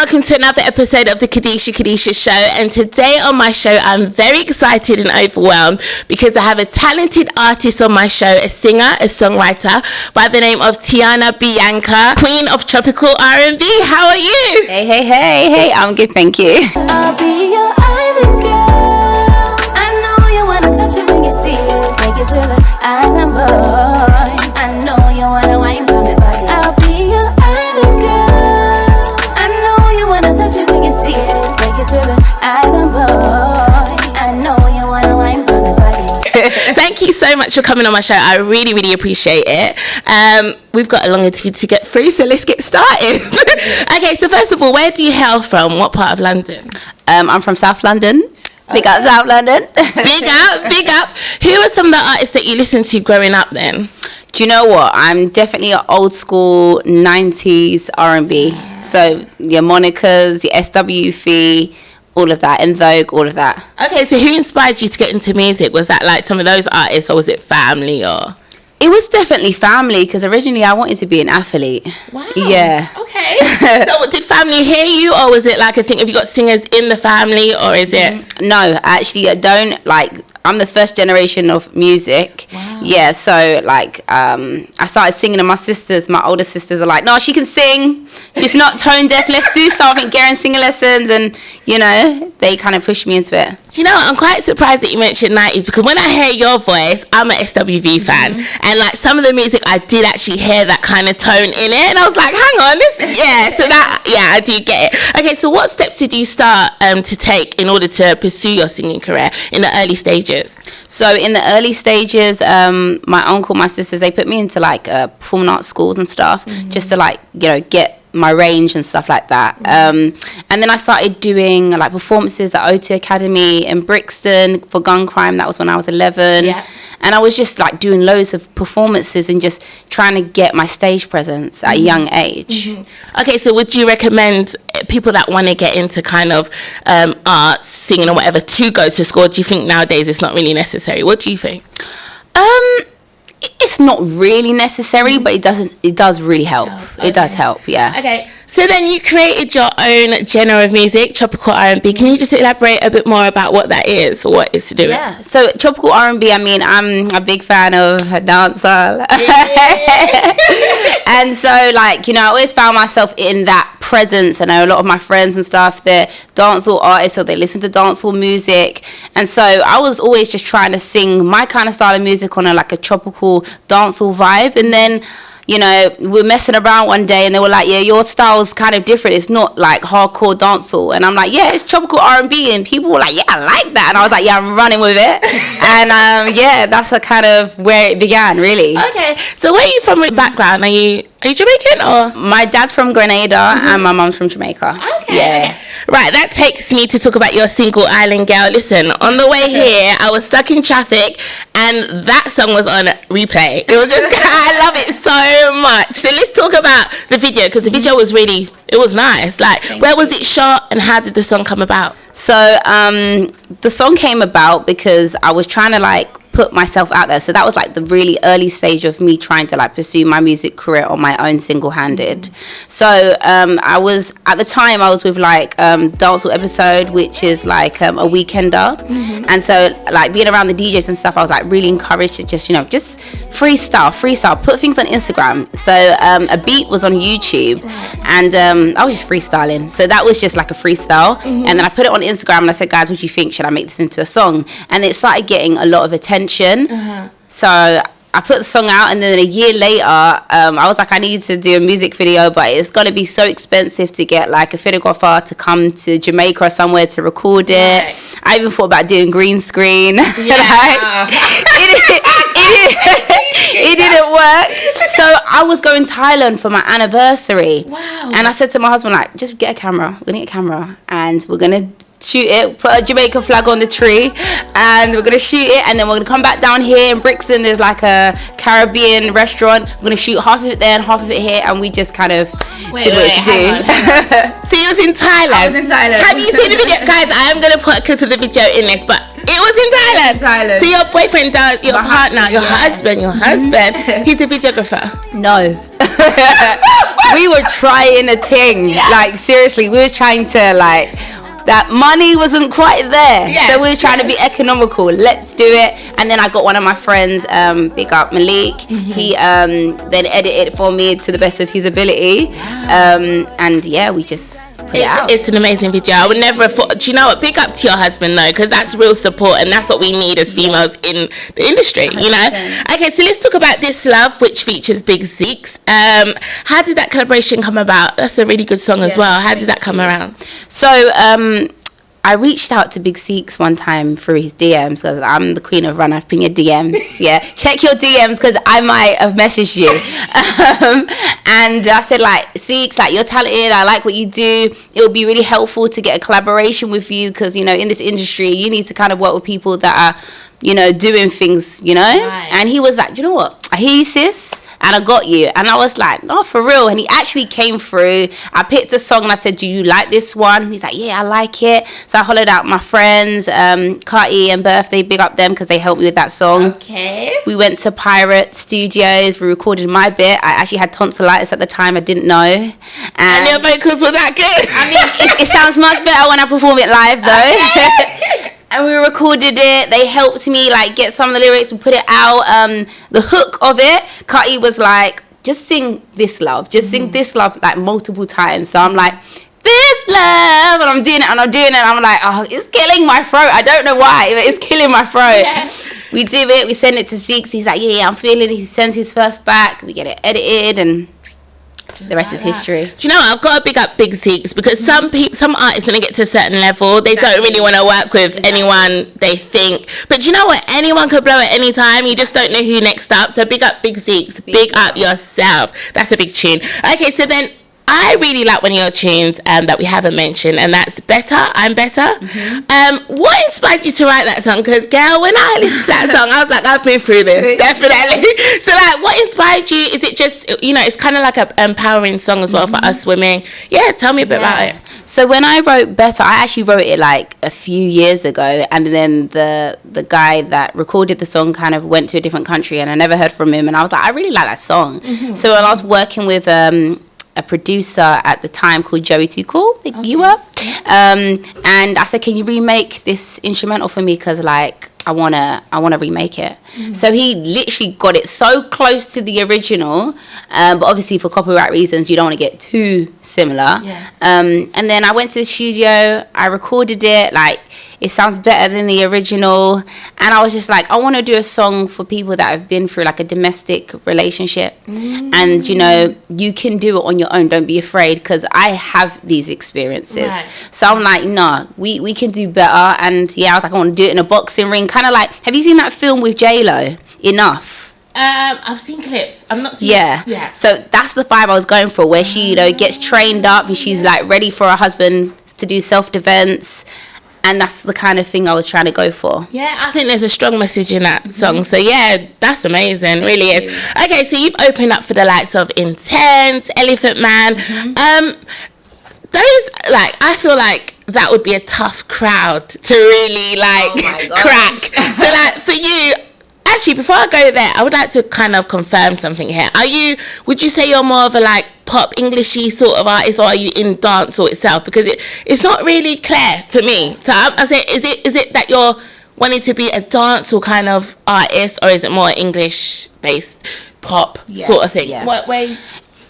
welcome to another episode of the Kadisha Kadisha show. And today on my show, I'm very excited and overwhelmed because I have a talented artist on my show, a singer, a songwriter by the name of Teanna Bianca, queen of tropical R&B. How are you? Hey, I'm good, thank you. I'll be your island girl. I know you wanna touch it when you see it. Take it to the island boy. I know you wanna wine for me body. I'll be your island girl. I know you wanna touch it when you see it. Take it to the island boy. I know you wanna wine for me body. Thank you so much for coming on my show. I really, really appreciate it. We've got a long interview to get through, so let's get started. Okay, so first of all, where do you hail from? What part of London? I'm from South London. Big up South London. Big up. Who are some of the artists that you listened to growing up then? Do you know what? I'm definitely an old school 90s R&B. So your Monicas, your SWV, all of that, and Vogue, all of that. Okay, so who inspired you to get into music? Was that like some of those artists, or was it family, or? It was definitely family, because originally I wanted to be an athlete. Wow. Yeah. Okay. So did family hear you, or was it like a thing, have you got singers in the family, or is it? No, actually I don't. I'm the first generation of music. Wow. Yeah, so I started singing, and my older sisters are like, no, she can sing. She's not tone deaf. Let's do something. Get her in singing lessons, and they kind of pushed me into it. Do you know, I'm quite surprised that you mentioned 90s, because when I hear your voice, I'm an SWV fan, and like some of the music, I did actually hear that kind of tone in it, and I was like, hang on, I do get it. Okay, so what steps did you start to take in order to pursue your singing career in the early stages? So in the early stages, my uncle, my sisters, they put me into performing arts schools and stuff, just to get my range and stuff like that. And then I started doing performances at O2 Academy in Brixton for Gun Crime. That was when I was 11. Yeah. And I was just doing loads of performances and just trying to get my stage presence at a young age. Okay, so would you recommend people that want to get into kind of arts, singing or whatever, to go to school? Do you think nowadays it's not really necessary? What do you think? It's not really necessary, but it does really help. Okay. It does help, yeah. Okay, so then you created your own genre of music, tropical R&B. Can you just elaborate a bit more about what that is, or what is to do with? Yeah, so tropical R&B, I'm a big fan of Dancehall. And so, I always found myself in that presence. I know a lot of my friends and stuff, they're dancehall artists, so they listen to dancehall music. And so I was always just trying to sing my kind of style of music on a tropical dancehall vibe. And then we were messing around one day, and they were like, yeah, your style's kind of different. It's not hardcore dancehall. And I'm like, yeah, it's tropical R&B. And people were like, yeah, I like that. And I was like, yeah, I'm running with it. And that's kind of where it began, really. Okay, so where are you from in background? Are you Jamaican, or? My dad's from Grenada and my mum's from Jamaica. Okay. Yeah. Right, that takes me to talk about your single Island Girl. Listen, on the way here, I was stuck in traffic, and that song was on replay. It was just, I love it so much. So let's talk about the video, because the video was it was nice. Where was it shot, and how did the song come about? So the song came about because I was trying to put myself out there. So that was the really early stage of me trying to pursue my music career on my own single-handed. So I was with Dancehall Episode, which is a weekender. And so being around the DJs and stuff, I was really encouraged to just freestyle, put things on Instagram. So a beat was on YouTube, and I was just freestyling. So that was just a freestyle. And then I put it on Instagram, and I said, guys, what do you think? Should I make this into a song? And it started getting a lot of attention. So I put the song out, and then a year later, I was I need to do a music video, but it's going to be so expensive to get a videographer to come to Jamaica or somewhere to record it. Right. I even thought about doing green screen. Yeah. It didn't work. So I was going to Thailand for my anniversary. Wow. And I said to my husband, just get a camera. We're going to get a camera, and we're going to shoot it, put a Jamaican flag on the tree, and we're gonna shoot it, and then we're gonna come back down here in Brixton. There's a Caribbean restaurant. We're gonna shoot half of it there and half of it here, and we just kind of did what we do. So you was in Thailand? I was in Thailand. Have you seen the video? Guys, I am gonna put a clip of the video in this, but it was in Thailand. So your boyfriend does, your partner, your husband, he's a videographer? No. we were trying a thing. Like, seriously, we were trying to, like, that money wasn't quite there. So we were trying to be economical. Let's do it. And then I got one of my friends, big up Malik. He then edited it for me to the best of his ability. And yeah, we just put it out. It's an amazing video. I would never have thought, do you know what, big up to your husband though, because that's real support, and that's what we need as females in the industry, you know. Okay, so let's talk about This Love, which features Big Zeeks. How did that collaboration come about? That's a really good song as well. How did that come around? So I reached out to Big Zeeks one time through his DMs, because I'm the queen of run up in your DMs. Yeah, check your DMs, because I might have messaged you. And I said, like, Zeeks, like, you're talented, I like what you do, it would be really helpful to get a collaboration with you, because, you know, in this industry you need to kind of work with people that are, you know, doing things, you know. And he was like, you know what, I hear you, sis, and I got you. And I was like, no, for real. And he actually came through. I picked a song and I said, do you like this one? He's like, yeah, I like it. So I hollered out my friends, Carti and Birthday, big up them, because they helped me with that song. Okay. We went to Pirate Studios. We recorded my bit. I actually had tonsillitis at the time. I didn't know. And your vocals were that good? I mean, it sounds much better when I perform it live, though. And we recorded it. They helped me, like, get some of the lyrics and put it out. The hook of it, Carti was like, just sing This Love. Just sing This Love, like, multiple times. So I'm like, this love. And I'm doing it, and I'm doing it. And I'm like, oh, it's killing my throat. I don't know why, but it's killing my throat. Yeah. We do it. We send it to Zeeks. He's like, yeah, I'm feeling it. He sends his first back. We get it edited, and the rest is history. Do you know what? I've got to big up Big Zeeks, because some artists, when they get to a certain level, they don't really want to work with anyone they think. But do you know what? Anyone could blow at any time. You just don't know who next up. So big up Big Zeeks. Big up yourself. That's a big tune. Okay, so then I really like one of your tunes that we haven't mentioned, and that's Better, I'm Better. What inspired you to write that song? Because, girl, when I listened to that song, I was like, I've been through this, definitely. So, like, what inspired you? Is it just, you know, it's kind of like an empowering song as well for us women. Yeah, tell me a bit about it. So when I wrote Better, I actually wrote it like a few years ago, and then the guy that recorded the song kind of went to a different country, and I never heard from him, and I was like, I really like that song. So when I was working with a producer at the time called Joey Too Cool, you were, and I said, can you remake this instrumental for me, because, like, I wanna remake it. So he literally got it so close to the original, but obviously for copyright reasons you don't want to get too similar. And then I went to the studio, I recorded it, like, it sounds better than the original, and I was just like, I want to do a song for people that have been through, like, a domestic relationship, and, you know, you can do it on your own, don't be afraid, because I have these experiences. So I'm like, nah, we can do better. And yeah, I was like, I want to do it in a boxing ring, kind of like, have you seen that film with J-Lo, Enough? I've seen clips. I'm not seen yeah. So that's the vibe I was going for, where she, you know, gets trained up and she's like ready for her husband to do self-defense. And that's the kind of thing I was trying to go for. Yeah, I think there's a strong message in that song. So yeah, that's amazing. Really is. Okay, so you've opened up for the likes of Intense, Elephant Man. Those, like, I feel like that would be a tough crowd to really, like, crack. So, like, for you, actually, before I go there, I would like to kind of confirm something here. Would you say you're more of a, like, pop Englishy sort of artist, or are you in dancehall itself? Because it's not really clear for me. So I say, is it that you're wanting to be a dancehall kind of artist, or is it more English based pop sort of thing? What way?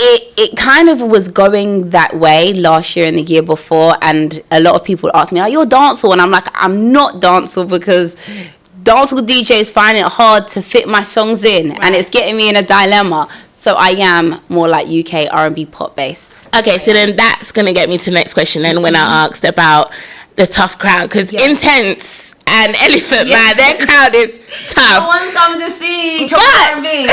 It kind of was going that way last year and the year before, and a lot of people ask me, are you a dancehall? And I'm like, I'm not dancehall, because dancehall DJs find it hard to fit my songs in, and it's getting me in a dilemma. So I am more like UK R&B pop based. Okay, so then that's going to get me to the next question then, when I asked about the tough crowd, because Intense and Elephant Man, their crowd is tough. No one's coming to see R&B.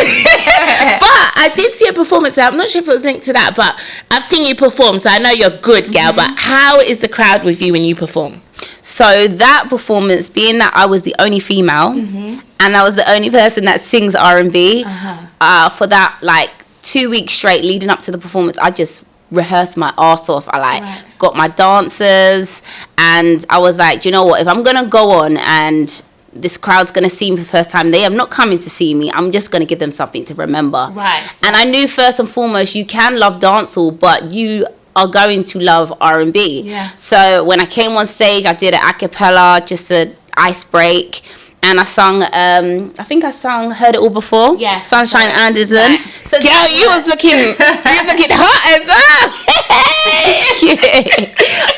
But I did see a performance there. I'm not sure if it was linked to that, but I've seen you perform, so I know you're good, girl. But how is the crowd with you when you perform? So that performance, being that I was the only female, and I was the only person that sings R&B, for that, like, 2 weeks straight leading up to the performance, I just rehearsed my ass off. I got my dancers, and I was like, you know what, if I'm gonna go on and this crowd's going to see me for the first time. They are not coming to see me. I'm just going to give them something to remember. Right. And I knew first and foremost, you can love dancehall, but you are going to love R&B. Yeah. So when I came on stage, I did an a cappella, just an ice break. And I sung, I think I sung Heard It All Before. Yeah. Sunshine Anderson. Right. So girl, you was looking hot as well. Yeah.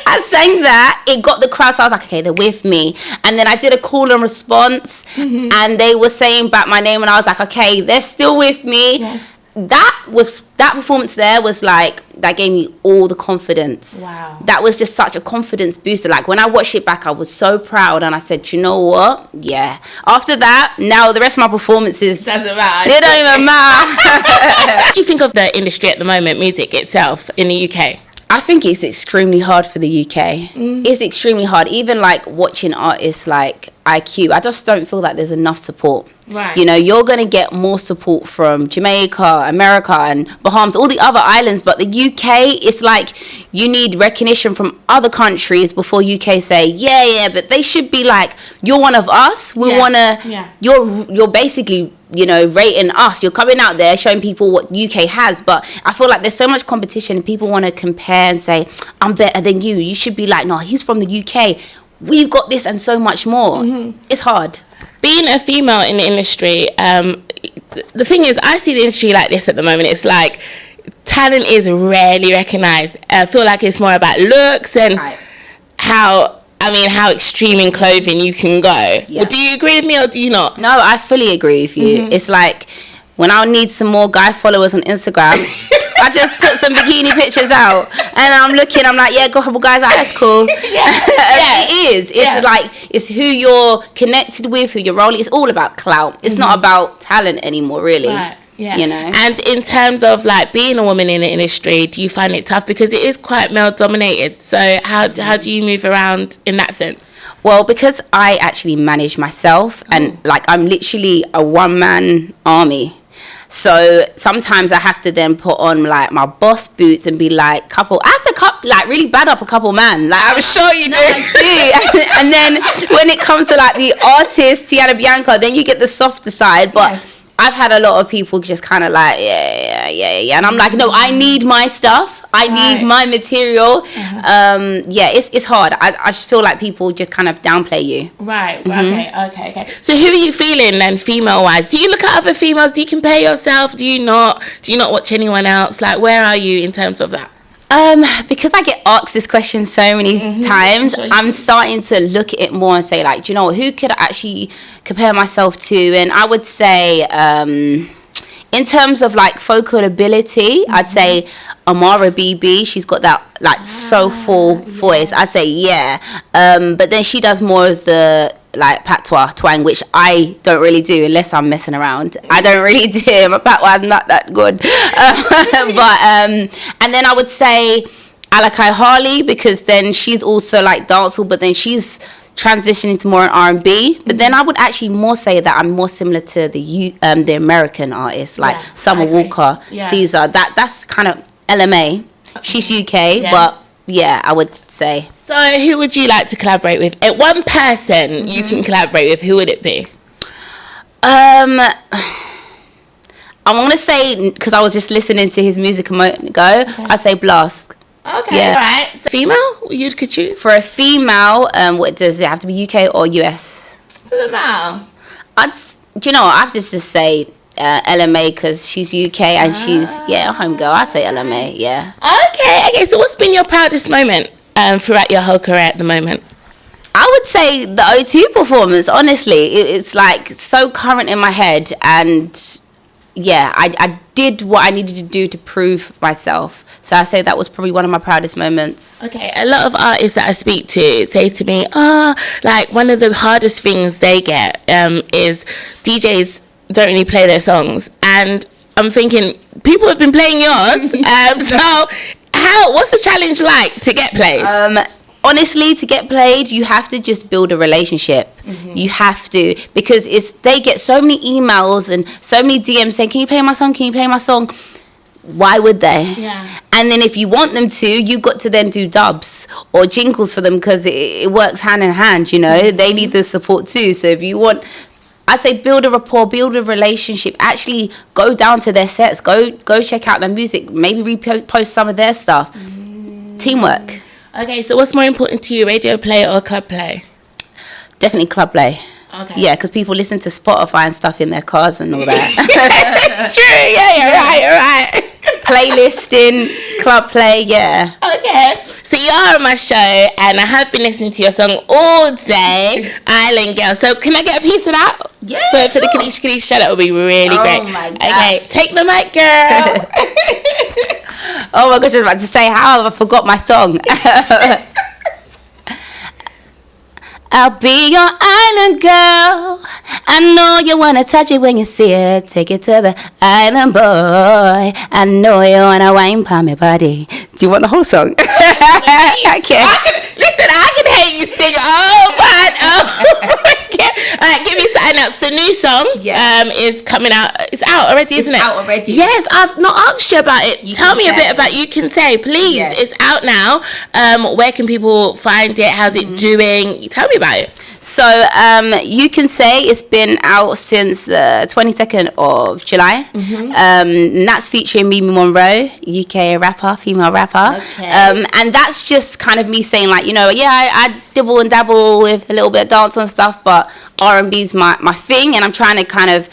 I sang that. It got the crowd. So I was like, okay, they're with me. And then I did a call and response. Mm-hmm. And they were saying back my name. And I was like, okay, they're still with me. Yes. That performance there was like, that gave me all the confidence. Wow. That was just such a confidence booster. Like when I watched it back, I was so proud, and I said, you know what? Yeah. After that, now the rest of my performances doesn't matter. They don't even matter. What do you think of the industry at the moment, music itself in the UK? I think it's extremely hard for the UK. It's extremely hard. Even like watching artists like IQ, I just don't feel like there's enough support. Right. You know, you're going to get more support from Jamaica, America and Bahamas, all the other islands. But the UK, it's like you need recognition from other countries before UK say, yeah, but they should be like, you're one of us. We want to, you're basically, you know, rating us. You're coming out there showing people what UK has. But I feel like there's so much competition and people want to compare and say, I'm better than you. You should be like, no, he's from the UK. We've got this and so much more. Mm-hmm. It's hard. Being a female in the industry, the thing is, I see the industry like this at the moment. It's like talent is rarely recognised. I feel like it's more about looks and how extreme in clothing you can go. Yeah. Well, do you agree with me or do you not? No, I fully agree with you. Mm-hmm. It's like when I need some more guy followers on Instagram, I just put some bikini pictures out and I'm looking, I'm like, yeah, got a couple guys out, that's cool. It is. It's like, it's who you're connected with, who you're rolling. It's all about clout. It's not about talent anymore, really. Right. Yeah. You know. And in terms of like being a woman in the industry, do you find it tough because it is quite male dominated? So how do you move around in that sense? Well, because I actually manage myself and like I'm literally a one-man army. So sometimes I have to then put on like my boss boots and be like, I have to like really bad up a couple man. Like I'm sure you do. I do. And then when it comes to like the artist, Teanna Bianca, then you get the softer side. But I've had a lot of people just kind of like, yeah. And I'm like, no, I need my stuff. I need my material. It's hard. I just feel like people just kind of downplay you. Right. Okay. So who are you feeling then, female-wise? Do you look at other females? Do you compare yourself? Do you not watch anyone else? Like, where are you in terms of that? Because I get asked this question so many times, I'm starting to look at it more and say, like, do you know what, who could I actually compare myself to? And I would say, in terms of like vocal ability, I'd say Amaria BB. She's got that like soulful voice. I'd say but then she does more of the like patois twang, which I don't really do unless I'm messing around. I don't really do. My patois is not that good. But and then I would say Alakai Harley, because then she's also like dancehall, but then she's transitioning to more an R&B. But then I would actually more say that I'm more similar to the American artists like Summer Walker, Caesar. That's kind of Ellla Mai. She's UK, but yeah, I would say. So who would you like to collaborate with? One person you can collaborate with, who would it be? I'm going to say, because I was just listening to his music a moment ago, I'd say Blast. Okay, right. So female, you could choose? For a female, what does it have to be, UK or US? Female. Do you know what, I have to just say Ellla Mai, because she's UK and she's home girl. I'd say Ellla Mai. Okay, so what's been your proudest moment throughout your whole career at the moment? I would say the O2 performance. Honestly, it's like so current in my head, and I did what I needed to do to prove myself. So I say that was probably one of my proudest moments. Okay, a lot of artists that I speak to say to me, like one of the hardest things they get is DJs don't really play their songs, and I'm thinking people have been playing yours. So what's the challenge like to get played? Honestly, to get played, you have to just build a relationship. You have to, because they get so many emails and so many DMs saying, can you play my song? why would they? Yeah. And then if you want them to, you've got to then do dubs or jingles for them, because it works hand in hand, you know. They need the support too. So if you want, I say build a rapport, build a relationship. Actually go down to their sets, go check out their music, maybe repost some of their stuff. Teamwork. Okay, so what's more important to you, radio play or club play? Definitely club play. Okay. Yeah, because people listen to Spotify and stuff in their cars and all that. It's true. Yeah, you're right. Playlisting, club play, yeah. Okay. So you are on my show, and I have been listening to your song all day, Island Girl. So can I get a piece of that? Yeah. For the Kadisha Kadisha, that would be really great. Oh my God. Okay, take the mic, girl. Oh my gosh, I was about to say, how have I forgot my song? I'll be your island girl. I know you wanna touch it when you see it. Take it to the island boy. I know you wanna wine pa me body. Do you want the whole song? I can't. Listen, I can hear you sing over and over again. Alright, give me something else. The new song is coming out. It's out already, isn't it? It's out already. Yes, I've not asked you about it. Tell me a bit about You Can Say, please. Yes. It's out now. Where can people find it? How's it doing? Tell me about it. So You Can Say it's been out since the 22nd of July. And that's featuring Mimi Monroe, UK rapper, female rapper. Okay. And that's just kind of me saying, like, you know, yeah, I dibble and dabble with a little bit of dance and stuff, but R&B's my thing, and I'm trying to kind of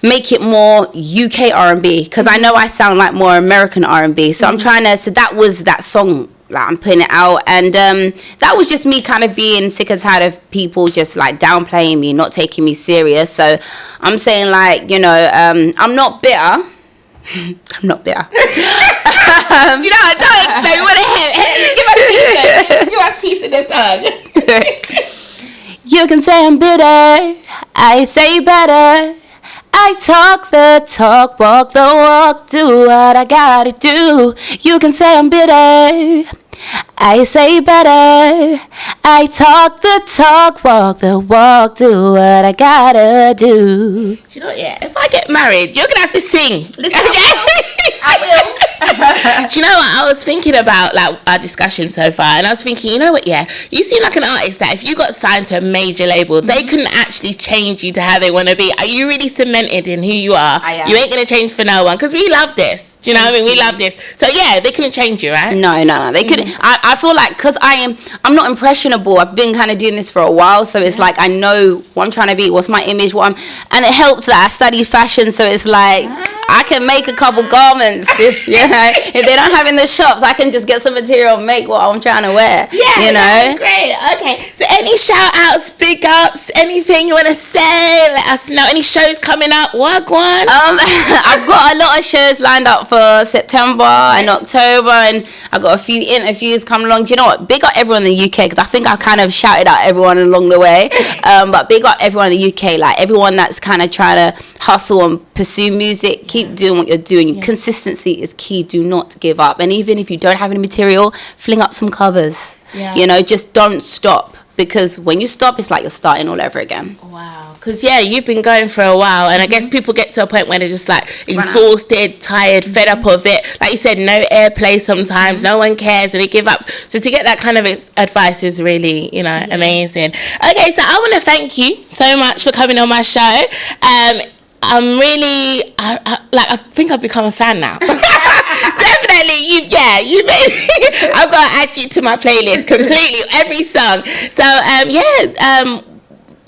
make it more UK R&B, because I know I sound like more American R&B. So I'm trying to, so that was that song. Like, I'm putting it out, and that was just me kind of being sick and tired of people just like downplaying me, not taking me serious. So I'm saying, like, you know, I'm not bitter. I'm not bitter. You know, don't explain. What the hell? Give us piece of this song. You can say I'm bitter, I say better. I talk the talk, walk the walk, do what I gotta do. You can say I'm bitter, I say better. I talk the talk, walk the walk, do what I gotta do. You know what, yeah, if I get married, you're gonna have to sing. Listen, I will. Do you know what? I was thinking about, like, our discussion so far, and I was thinking, you know what, yeah, you seem like an artist that if you got signed to a major label, they couldn't actually change you to how they want to be. Are you really cemented in who you are? I am. You ain't going to change for no one, because we love this. Do you know what I mean? We love this. So yeah, they couldn't change you, right? No, they couldn't. I feel like, because I'm not impressionable. I've been kind of doing this for a while, so it's like I know what I'm trying to be, what's my image, and it helps that I studied fashion, so it's like I can make a couple garments if they don't have in the shops. I can just get some material and make what I'm trying to wear. Yeah, you know. Great. Okay. So any shout outs, big ups, anything you want to say? Let us know. Any shows coming up? What one? I've got a lot of shows lined up for September and October, and I've got a few interviews coming along. Do you know what? Big up everyone in the UK, because I think I kind of shouted out everyone along the way. But big up everyone in the UK, like everyone that's kind of trying to hustle and pursue music. Keep doing what you're doing. Yeah. Consistency is key. Do not give up. And even if you don't have any material, fling up some covers. Yeah. You know, just don't stop, because when you stop, it's like you're starting all over again. Wow. Because, yeah, you've been going for a while, and I guess people get to a point where they're just, like, exhausted, tired, fed up of it. Like you said, no airplay sometimes, no one cares, and they give up. So to get that kind of advice is really, you know, amazing. Okay, so I want to thank you so much for coming on my show. I'm really, I think I've become a fan now. Definitely, you made I've got to add you to my playlist completely, every song. So,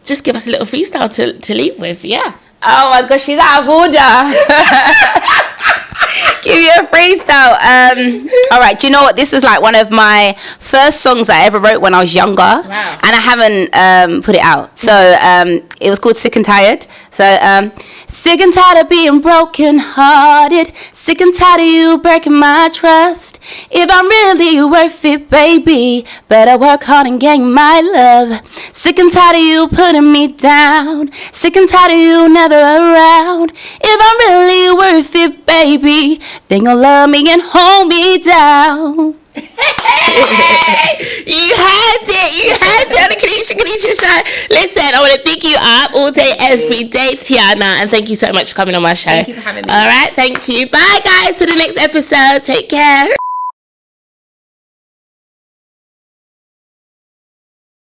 just give us a little freestyle to leave with, yeah. Oh my gosh, she's out of order. Give you a freestyle. All right, do you know what? This is like one of my first songs I ever wrote when I was younger. Wow. And I haven't put it out. So it was called Sick and Tired. So sick and tired of being broken hearted. Sick and tired of you breaking my trust. If I'm really worth it, baby, better work hard and gain my love. Sick and tired of you putting me down. Sick and tired of you never around. If I'm really worth it, baby, then you'll love me and hold me down. You heard it. You heard it on the Kadisha Kadisha show. Listen, I want to pick you up all day, every day, Teanna, and thank you so much for coming on my show. Thank you for having me. All right, thank you. Bye, guys. To the next episode. Take care.